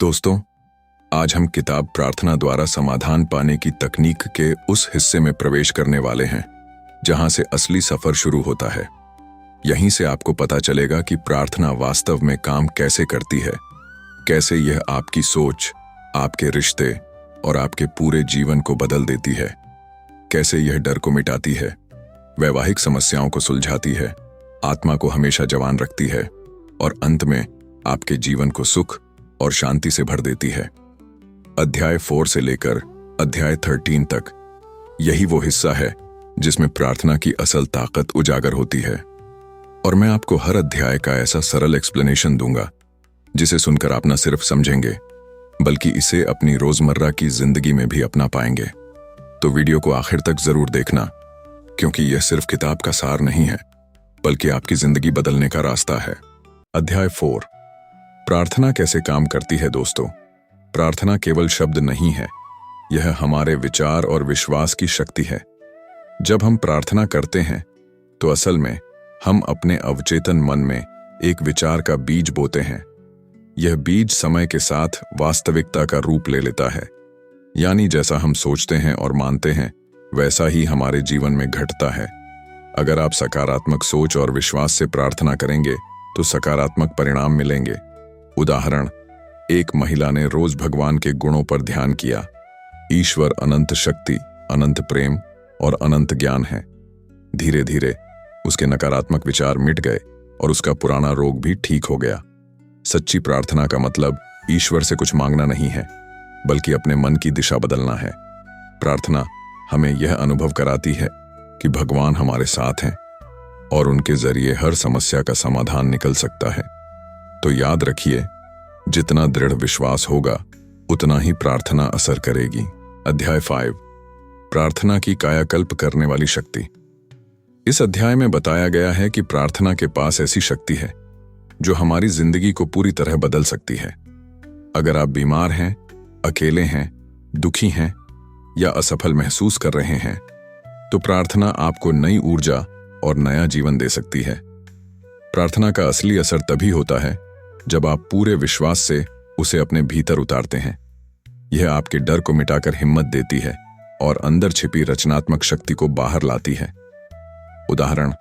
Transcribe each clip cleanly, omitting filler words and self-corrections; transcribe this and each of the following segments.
दोस्तों, आज हम किताब प्रार्थना द्वारा समाधान पाने की तकनीक के उस हिस्से में प्रवेश करने वाले हैं जहां से असली सफर शुरू होता है। यहीं से आपको पता चलेगा कि प्रार्थना वास्तव में काम कैसे करती है, कैसे यह आपकी सोच, आपके रिश्ते और आपके पूरे जीवन को बदल देती है, कैसे यह डर को मिटाती है, वैवाहिक समस्याओं को सुलझाती है, आत्मा को हमेशा जवान रखती है और अंत में आपके जीवन को सुख और शांति से भर देती है। अध्याय 4 से लेकर अध्याय 13 तक यही वो हिस्सा है जिसमें प्रार्थना की असल ताकत उजागर होती है। और मैं आपको हर अध्याय का ऐसा सरल एक्सप्लेनेशन दूंगा जिसे सुनकर आप न सिर्फ समझेंगे बल्कि इसे अपनी रोजमर्रा की जिंदगी में भी अपना पाएंगे। तो वीडियो को आखिर तक जरूर देखना, क्योंकि यह सिर्फ किताब का सार नहीं है बल्कि आपकी जिंदगी बदलने का रास्ता है। अध्याय 4, प्रार्थना कैसे काम करती है। दोस्तों, प्रार्थना केवल शब्द नहीं है, यह हमारे विचार और विश्वास की शक्ति है। जब हम प्रार्थना करते हैं तो असल में हम अपने अवचेतन मन में एक विचार का बीज बोते हैं। यह बीज समय के साथ वास्तविकता का रूप ले लेता है, यानी जैसा हम सोचते हैं और मानते हैं वैसा ही हमारे जीवन में घटता है। अगर आप सकारात्मक सोच और विश्वास से प्रार्थना करेंगे तो सकारात्मक परिणाम मिलेंगे। उदाहरण, एक महिला ने रोज भगवान के गुणों पर ध्यान किया। ईश्वर अनंत शक्ति, अनंत प्रेम और अनंत ज्ञान है। धीरे धीरे उसके नकारात्मक विचार मिट गए और उसका पुराना रोग भी ठीक हो गया। सच्ची प्रार्थना का मतलब ईश्वर से कुछ मांगना नहीं है, बल्कि अपने मन की दिशा बदलना है। प्रार्थना हमें यह अनुभव कराती है कि भगवान हमारे साथ हैं और उनके जरिए हर समस्या का समाधान निकल सकता है। तो याद रखिए, जितना दृढ़ विश्वास होगा उतना ही प्रार्थना असर करेगी। अध्याय 5, प्रार्थना की कायाकल्प करने वाली शक्ति। इस अध्याय में बताया गया है कि प्रार्थना के पास ऐसी शक्ति है जो हमारी जिंदगी को पूरी तरह बदल सकती है। अगर आप बीमार हैं, अकेले हैं, दुखी हैं या असफल महसूस कर रहे हैं तो प्रार्थना आपको नई ऊर्जा और नया जीवन दे सकती है। प्रार्थना का असली असर तभी होता है जब आप पूरे विश्वास से उसे अपने भीतर उतारते हैं। यह आपके डर को मिटाकर हिम्मत देती है और अंदर छिपी रचनात्मक शक्ति को बाहर लाती है। उदाहरण,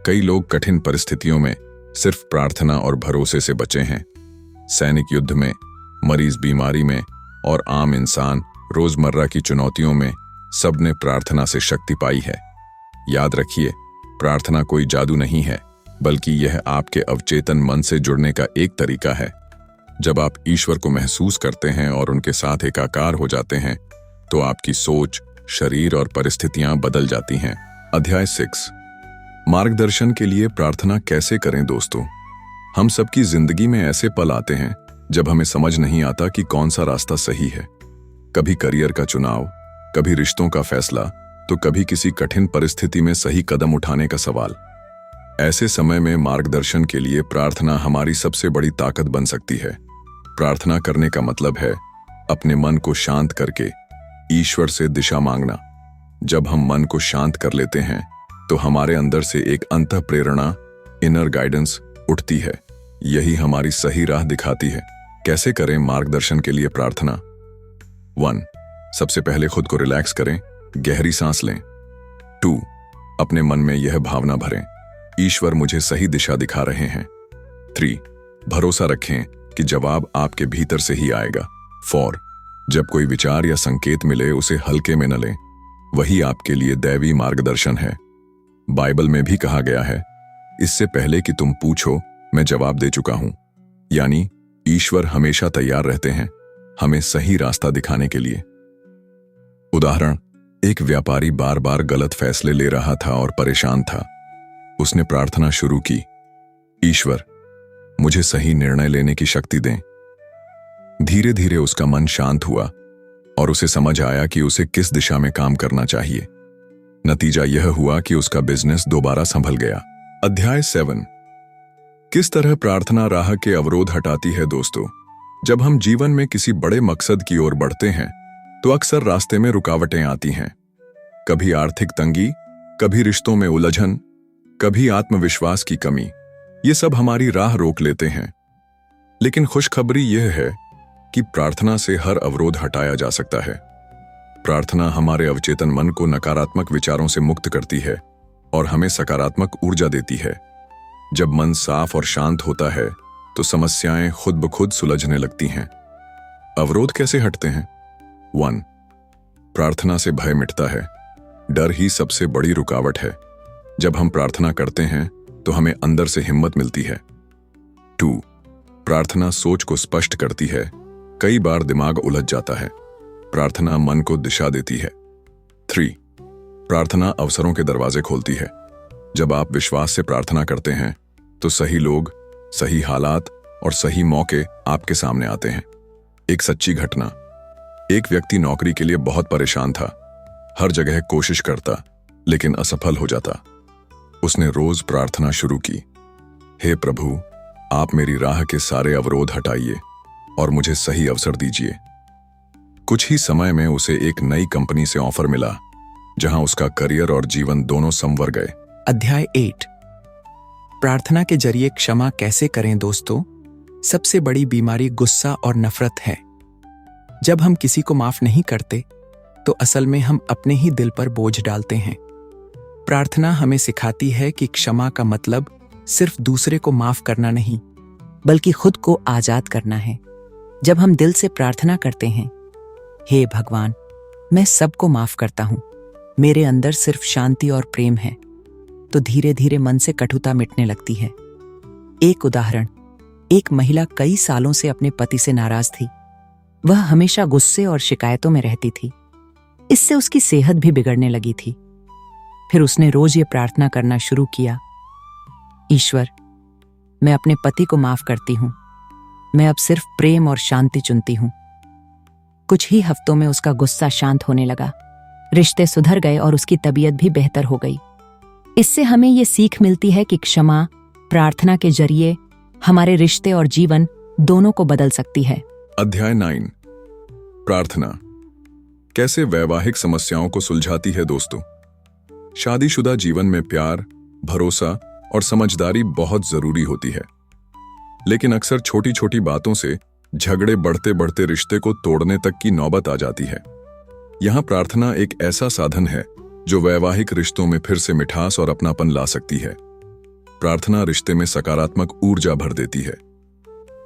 कई लोग कठिन परिस्थितियों में सिर्फ प्रार्थना और भरोसे से बचे हैं। सैनिक युद्ध में, मरीज बीमारी में और आम इंसान रोजमर्रा की चुनौतियों में सबने प्रार्थना से शक्ति पाई है। याद रखिए, प्रार्थना कोई जादू नहीं है, बल्कि यह आपके अवचेतन मन से जुड़ने का एक तरीका है। जब आप ईश्वर को महसूस करते हैं और उनके साथ एकाकार हो जाते हैं तो आपकी सोच, शरीर और परिस्थितियां बदल जाती हैं। अध्याय 6, मार्गदर्शन के लिए प्रार्थना कैसे करें। दोस्तों, हम सबकी जिंदगी में ऐसे पल आते हैं जब हमें समझ नहीं आता कि कौन सा रास्ता सही है। कभी करियर का चुनाव, कभी रिश्तों का फैसला, तो कभी किसी कठिन परिस्थिति में सही कदम उठाने का सवाल। ऐसे समय में मार्गदर्शन के लिए प्रार्थना हमारी सबसे बड़ी ताकत बन सकती है। प्रार्थना करने का मतलब है अपने मन को शांत करके ईश्वर से दिशा मांगना। जब हम मन को शांत कर लेते हैं तो हमारे अंदर से एक अंतः प्रेरणा, इनर गाइडेंस उठती है। यही हमारी सही राह दिखाती है। कैसे करें मार्गदर्शन के लिए प्रार्थना। 1, सबसे पहले खुद को रिलैक्स करें, गहरी सांस लें। 2, अपने मन में यह भावना भरें, ईश्वर मुझे सही दिशा दिखा रहे हैं। 3, भरोसा रखें कि जवाब आपके भीतर से ही आएगा। 4, जब कोई विचार या संकेत मिले उसे हल्के में न लें, वही आपके लिए दैवी मार्गदर्शन है। बाइबल में भी कहा गया है, इससे पहले कि तुम पूछो मैं जवाब दे चुका हूं। यानी ईश्वर हमेशा तैयार रहते हैं हमें सही रास्ता दिखाने के लिए। उदाहरण, एक व्यापारी बार बार गलत फैसले ले रहा था और परेशान था। उसने प्रार्थना शुरू की, ईश्वर मुझे सही निर्णय लेने की शक्ति दें। धीरे धीरे उसका मन शांत हुआ और उसे समझ आया कि उसे किस दिशा में काम करना चाहिए। नतीजा यह हुआ कि उसका बिजनेस दोबारा संभल गया। अध्याय 7, किस तरह प्रार्थना राह के अवरोध हटाती है। दोस्तों, जब हम जीवन में किसी बड़े मकसद की ओर बढ़ते हैं तो अक्सर रास्ते में रुकावटें आती हैं। कभी आर्थिक तंगी, कभी रिश्तों में उलझन, कभी आत्मविश्वास की कमी। ये सब हमारी राह रोक लेते हैं। लेकिन खुशखबरी यह है कि प्रार्थना से हर अवरोध हटाया जा सकता है। प्रार्थना हमारे अवचेतन मन को नकारात्मक विचारों से मुक्त करती है और हमें सकारात्मक ऊर्जा देती है। जब मन साफ और शांत होता है तो समस्याएं खुद ब खुद सुलझने लगती हैं। अवरोध कैसे हटते हैं? 1. प्रार्थना से भय मिटता है। डर ही सबसे बड़ी रुकावट है। जब हम प्रार्थना करते हैं तो हमें अंदर से हिम्मत मिलती है। 2. प्रार्थना सोच को स्पष्ट करती है। कई बार दिमाग उलझ जाता है, प्रार्थना मन को दिशा देती है। 3. प्रार्थना अवसरों के दरवाजे खोलती है। जब आप विश्वास से प्रार्थना करते हैं तो सही लोग, सही हालात और सही मौके आपके सामने आते हैं। एक सच्ची घटना। एक व्यक्ति नौकरी के लिए बहुत परेशान था। हर जगह कोशिश करता लेकिन असफल हो जाता। उसने रोज प्रार्थना शुरू की, हे प्रभु, आप मेरी राह के सारे अवरोध हटाइए और मुझे सही अवसर दीजिए। कुछ ही समय में उसे एक नई कंपनी से ऑफर मिला, जहां उसका करियर और जीवन दोनों संवर गए। अध्याय 8। प्रार्थना के जरिए क्षमा कैसे करें दोस्तों? सबसे बड़ी बीमारी गुस्सा और नफरत है। जब हम किसी को माफ नहीं करते तो असल में हम अपने ही दिल पर बोझ डालते हैं। प्रार्थना हमें सिखाती है कि क्षमा का मतलब सिर्फ दूसरे को माफ करना नहीं, बल्कि खुद को आजाद करना है। जब हम दिल से प्रार्थना करते हैं, हे भगवान, मैं सबको माफ करता हूं, मेरे अंदर सिर्फ शांति और प्रेम है, तो धीरे धीरे मन से कटुता मिटने लगती है। एक उदाहरण, एक महिला कई सालों से अपने पति से नाराज थी। वह हमेशा गुस्से और शिकायतों में रहती थी। इससे उसकी सेहत भी बिगड़ने लगी थी। फिर उसने रोज ये प्रार्थना करना शुरू किया, ईश्वर, मैं अपने पति को माफ करती हूं, मैं अब सिर्फ प्रेम और शांति चुनती हूं। कुछ ही हफ्तों में उसका गुस्सा शांत होने लगा, रिश्ते सुधर गए और उसकी तबीयत भी बेहतर हो गई। इससे हमें ये सीख मिलती है कि क्षमा प्रार्थना के जरिए हमारे रिश्ते और जीवन दोनों को बदल सकती है। अध्याय 9। प्रार्थना कैसे वैवाहिक समस्याओं को सुलझाती है दोस्तों? शादीशुदा जीवन में प्यार, भरोसा और समझदारी बहुत जरूरी होती है, लेकिन अक्सर छोटी छोटी बातों से झगड़े बढ़ते बढ़ते रिश्ते को तोड़ने तक की नौबत आ जाती है। यहां प्रार्थना एक ऐसा साधन है जो वैवाहिक रिश्तों में फिर से मिठास और अपनापन ला सकती है। प्रार्थना रिश्ते में सकारात्मक ऊर्जा भर देती है।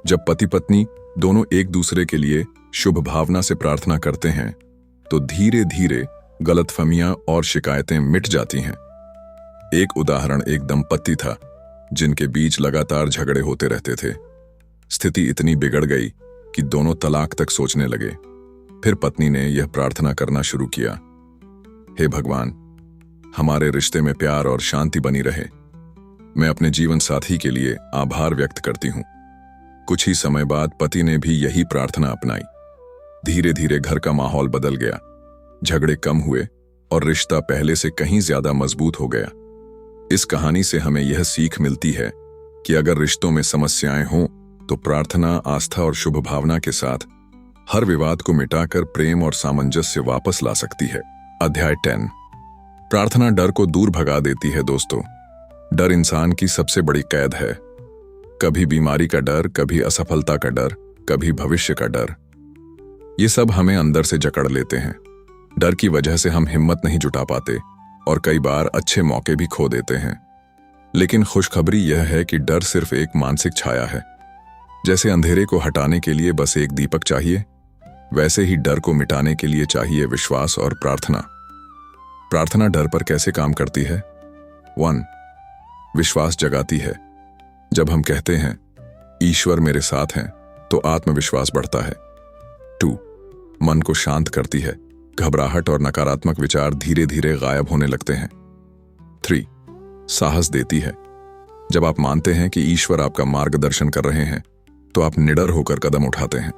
जब पति पत्नी दोनों एक दूसरे के लिए शुभ भावना से प्रार्थना करते हैं तो धीरे धीरे गलतफहमियां और शिकायतें मिट जाती हैं। एक उदाहरण, एक दंपत्ति था जिनके बीच लगातार झगड़े होते रहते थे। स्थिति इतनी बिगड़ गई कि दोनों तलाक तक सोचने लगे। फिर पत्नी ने यह प्रार्थना करना शुरू किया, हे भगवान, हमारे रिश्ते में प्यार और शांति बनी रहे। मैं अपने जीवन साथी के लिए आभार व्यक्त करती हूं। कुछ ही समय बाद पति ने भी यही प्रार्थना अपनाई। धीरे धीरे घर का माहौल बदल गया, झगड़े कम हुए और रिश्ता पहले से कहीं ज्यादा मजबूत हो गया। इस कहानी से हमें यह सीख मिलती है कि अगर रिश्तों में समस्याएं हों तो प्रार्थना, आस्था और शुभ भावना के साथ हर विवाद को मिटाकर प्रेम और सामंजस्य वापस ला सकती है। अध्याय 10। प्रार्थना डर को दूर भगा देती है दोस्तों। डर इंसान की सबसे बड़ी कैद है। कभी बीमारी का डर, कभी असफलता का डर, कभी भविष्य का डर। ये सब हमें अंदर से जकड़ लेते हैं। डर की वजह से हम हिम्मत नहीं जुटा पाते और कई बार अच्छे मौके भी खो देते हैं। लेकिन खुशखबरी यह है कि डर सिर्फ एक मानसिक छाया है। जैसे अंधेरे को हटाने के लिए बस एक दीपक चाहिए, वैसे ही डर को मिटाने के लिए चाहिए विश्वास और प्रार्थना। प्रार्थना डर पर कैसे काम करती है? 1. विश्वास जगाती है। जब हम कहते हैं, ईश्वर मेरे साथ हैं, तो आत्मविश्वास बढ़ता है। 2. मन को शांत करती है। घबराहट और नकारात्मक विचार धीरे धीरे गायब होने लगते हैं। 3. साहस देती है। जब आप मानते हैं कि ईश्वर आपका मार्गदर्शन कर रहे हैं तो आप निडर होकर कदम उठाते हैं।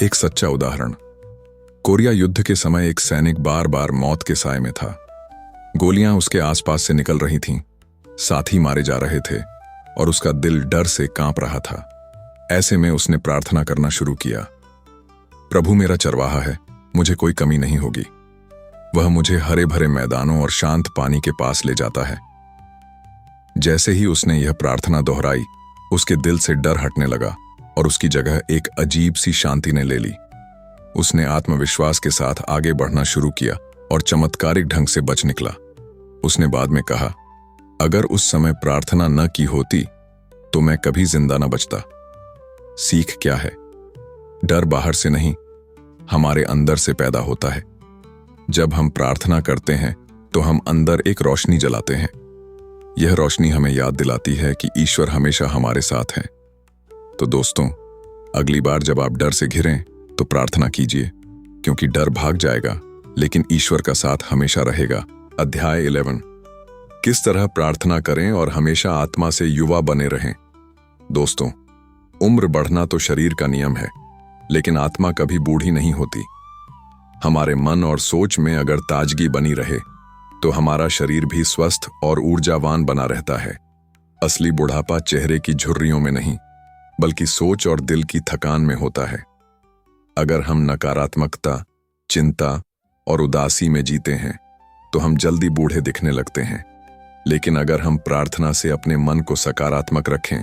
एक सच्चा उदाहरण, कोरिया युद्ध के समय एक सैनिक बार बार मौत के साए में था। गोलियां उसके आसपास से निकल रही थीं, साथी मारे जा रहे थे और उसका दिल डर से कांप रहा था। ऐसे में उसने प्रार्थना करना शुरू किया, प्रभु मेरा चरवाहा है, मुझे कोई कमी नहीं होगी। वह मुझे हरे भरे मैदानों और शांत पानी के पास ले जाता है। जैसे ही उसने यह प्रार्थना दोहराई, उसके दिल से डर हटने लगा और उसकी जगह एक अजीब सी शांति ने ले ली। उसने आत्मविश्वास के साथ आगे बढ़ना शुरू किया और चमत्कारिक ढंग से बच निकला। उसने बाद में कहा, अगर उस समय प्रार्थना न की होती तो मैं कभी जिंदा न बचता। सीख क्या है? डर बाहर से नहीं, हमारे अंदर से पैदा होता है। जब हम प्रार्थना करते हैं तो हम अंदर एक रोशनी जलाते हैं। यह रोशनी हमें याद दिलाती है कि ईश्वर हमेशा हमारे साथ है। तो दोस्तों, अगली बार जब आप डर से घिरें तो प्रार्थना कीजिए, क्योंकि डर भाग जाएगा लेकिन ईश्वर का साथ हमेशा रहेगा। अध्याय 11, किस तरह प्रार्थना करें और हमेशा आत्मा से युवा बने रहें। दोस्तों, उम्र बढ़ना तो शरीर का नियम है, लेकिन आत्मा कभी बूढ़ी नहीं होती। हमारे मन और सोच में अगर ताजगी बनी रहे तो हमारा शरीर भी स्वस्थ और ऊर्जावान बना रहता है। असली बुढ़ापा चेहरे की झुर्रियों में नहीं, बल्कि सोच और दिल की थकान में होता है। अगर हम नकारात्मकता, चिंता और उदासी में जीते हैं तो हम जल्दी बूढ़े दिखने लगते हैं। लेकिन अगर हम प्रार्थना से अपने मन को सकारात्मक रखें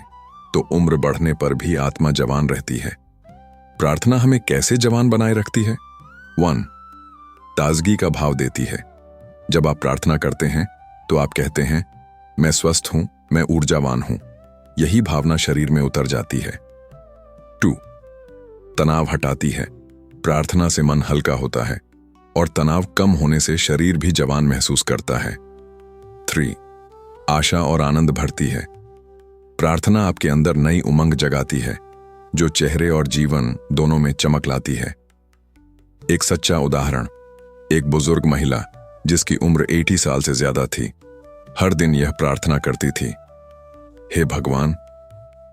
तो उम्र बढ़ने पर भी आत्मा जवान रहती है। प्रार्थना हमें कैसे जवान बनाए रखती है? 1. ताजगी का भाव देती है। जब आप प्रार्थना करते हैं तो आप कहते हैं, मैं स्वस्थ हूं, मैं ऊर्जावान हूं। यही भावना शरीर में उतर जाती है। 2. तनाव हटाती है। प्रार्थना से मन हल्का होता है और तनाव कम होने से शरीर भी जवान महसूस करता है। 3. आशा और आनंद भरती है। प्रार्थना आपके अंदर नई उमंग जगाती है, जो चेहरे और जीवन दोनों में चमक लाती है। एक सच्चा उदाहरण, एक बुजुर्ग महिला जिसकी उम्र 80 साल से ज्यादा थी, हर दिन यह प्रार्थना करती थी, हे भगवान,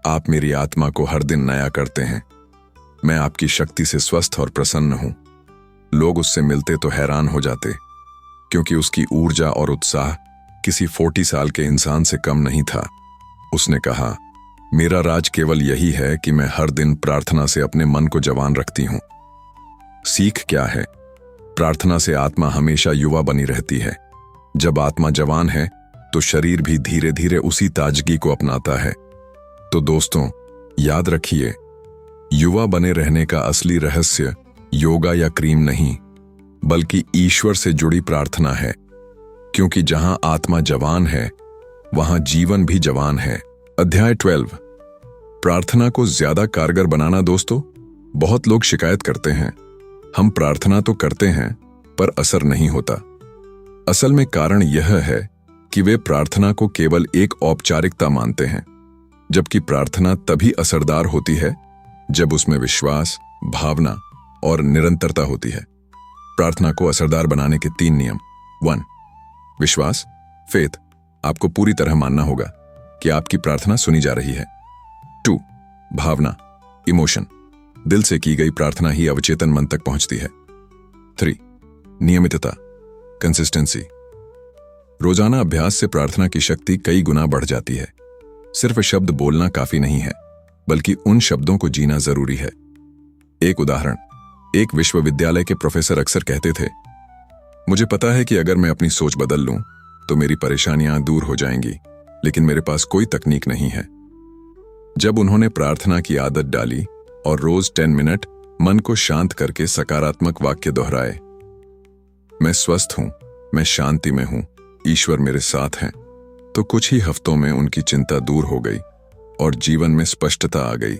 आप मेरी आत्मा को हर दिन नया करते हैं। मैं आपकी शक्ति से स्वस्थ और प्रसन्न हूं। लोग उससे मिलते तो हैरान हो जाते, क्योंकि उसकी ऊर्जा और उत्साह किसी 40 साल के इंसान से कम नहीं था। उसने कहा, मेरा राज केवल यही है कि मैं हर दिन प्रार्थना से अपने मन को जवान रखती हूं। सीख क्या है? प्रार्थना से आत्मा हमेशा युवा बनी रहती है। जब आत्मा जवान है तो शरीर भी धीरे धीरे उसी ताजगी को अपनाता है। तो दोस्तों, याद रखिए, युवा बने रहने का असली रहस्य योगा या क्रीम नहीं, बल्कि ईश्वर से जुड़ी प्रार्थना है। क्योंकि जहां आत्मा जवान है वहां जीवन भी जवान है। अध्याय 12, प्रार्थना को ज्यादा कारगर बनाना। दोस्तों, बहुत लोग शिकायत करते हैं, हम प्रार्थना तो करते हैं पर असर नहीं होता। असल में कारण यह है कि वे प्रार्थना को केवल एक औपचारिकता मानते हैं, जबकि प्रार्थना तभी असरदार होती है जब उसमें विश्वास, भावना और निरंतरता होती है। प्रार्थना को असरदार बनाने के 3 नियम। 1. विश्वास, फेथ। आपको पूरी तरह मानना होगा कि आपकी प्रार्थना सुनी जा रही है। 2. भावना, इमोशन। दिल से की गई प्रार्थना ही अवचेतन मन तक पहुंचती है। 3. नियमितता, कंसिस्टेंसी। रोजाना अभ्यास से प्रार्थना की शक्ति कई गुना बढ़ जाती है। सिर्फ शब्द बोलना काफी नहीं है, बल्कि उन शब्दों को जीना जरूरी है। एक उदाहरण, एक विश्वविद्यालय के प्रोफेसर अक्सर कहते थे, मुझे पता है कि अगर मैं अपनी सोच बदल लूं तो मेरी परेशानियां दूर हो जाएंगी, लेकिन मेरे पास कोई तकनीक नहीं है। जब उन्होंने प्रार्थना की आदत डाली और रोज 10 मिनट मन को शांत करके सकारात्मक वाक्य दोहराए, मैं स्वस्थ हूं, मैं शांति में हूं, ईश्वर मेरे साथ हैं, तो कुछ ही हफ्तों में उनकी चिंता दूर हो गई और जीवन में स्पष्टता आ गई।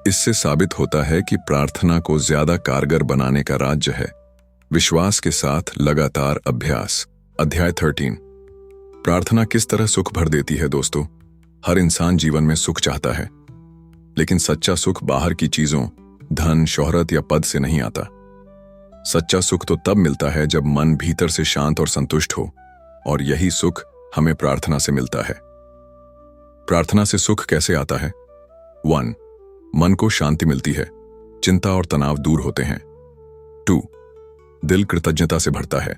इससे साबित होता है कि प्रार्थना को ज्यादा कारगर बनाने का राज है विश्वास के साथ लगातार अभ्यास। अध्याय 13, प्रार्थना किस तरह सुख भर देती है। दोस्तों, हर इंसान जीवन में सुख चाहता है, लेकिन सच्चा सुख बाहर की चीजों, धन, शोहरत या पद से नहीं आता। सच्चा सुख तो तब मिलता है जब मन भीतर से शांत और संतुष्ट हो, और यही सुख हमें प्रार्थना से मिलता है। प्रार्थना से सुख कैसे आता है? 1. मन को शांति मिलती है, चिंता और तनाव दूर होते हैं। 2. दिल कृतज्ञता से भरता है,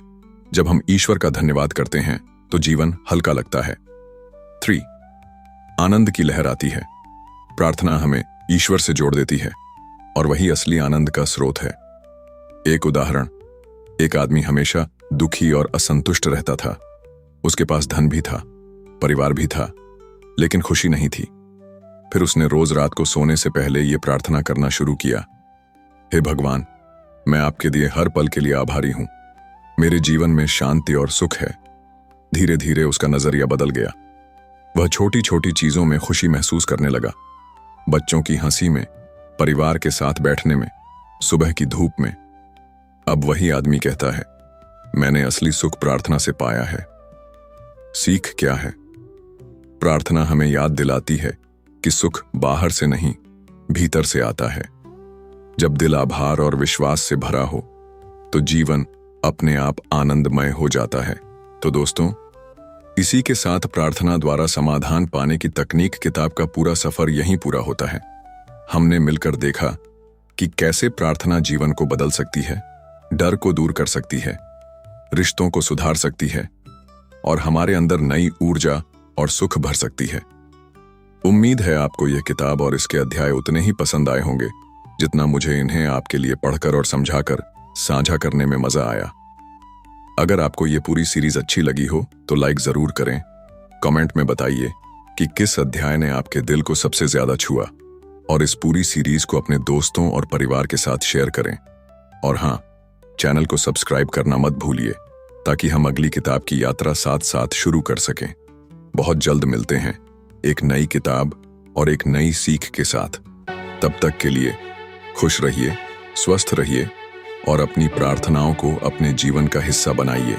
जब हम ईश्वर का धन्यवाद करते हैं तो जीवन हल्का लगता है। 3. आनंद की लहर आती है, प्रार्थना हमें ईश्वर से जोड़ देती है और वही असली आनंद का स्रोत है। एक उदाहरण, एक आदमी हमेशा दुखी और असंतुष्ट रहता था। उसके पास धन भी था, परिवार भी था, लेकिन खुशी नहीं थी। फिर उसने रोज रात को सोने से पहले ये प्रार्थना करना शुरू किया, हे भगवान, मैं आपके दिए हर पल के लिए आभारी हूं। मेरे जीवन में शांति और सुख है। धीरे धीरे उसका नजरिया बदल गया। वह छोटी छोटी चीजों में खुशी महसूस करने लगा। बच्चों की हंसी में, परिवार के साथ बैठने में, सुबह की धूप में। अब वही आदमी कहता है, मैंने असली सुख प्रार्थना से पाया है। सीख क्या है? प्रार्थना हमें याद दिलाती है कि सुख बाहर से नहीं, भीतर से आता है। जब दिल आभार और विश्वास से भरा हो तो जीवन अपने आप आनंदमय हो जाता है। तो दोस्तों, इसी के साथ प्रार्थना द्वारा समाधान पाने की तकनीक किताब का पूरा सफर यहीं पूरा होता है। हमने मिलकर देखा कि कैसे प्रार्थना जीवन को बदल सकती है, डर को दूर कर सकती है, रिश्तों को सुधार सकती है और हमारे अंदर नई ऊर्जा और सुख भर सकती है। उम्मीद है आपको यह किताब और इसके अध्याय उतने ही पसंद आए होंगे जितना मुझे इन्हें आपके लिए पढ़कर और समझाकर साझा करने में मजा आया। अगर आपको ये पूरी सीरीज अच्छी लगी हो तो लाइक जरूर करें। कमेंट में बताइए कि किस अध्याय ने आपके दिल को सबसे ज्यादा छुआ और इस पूरी सीरीज को अपने दोस्तों और परिवार के साथ शेयर करें। और हाँ, चैनल को सब्सक्राइब करना मत भूलिए ताकि हम अगली किताब की यात्रा साथ साथ शुरू कर सकें। बहुत जल्द मिलते हैं एक नई किताब और एक नई सीख के साथ। तब तक के लिए खुश रहिए, स्वस्थ रहिए और अपनी प्रार्थनाओं को अपने जीवन का हिस्सा बनाइए।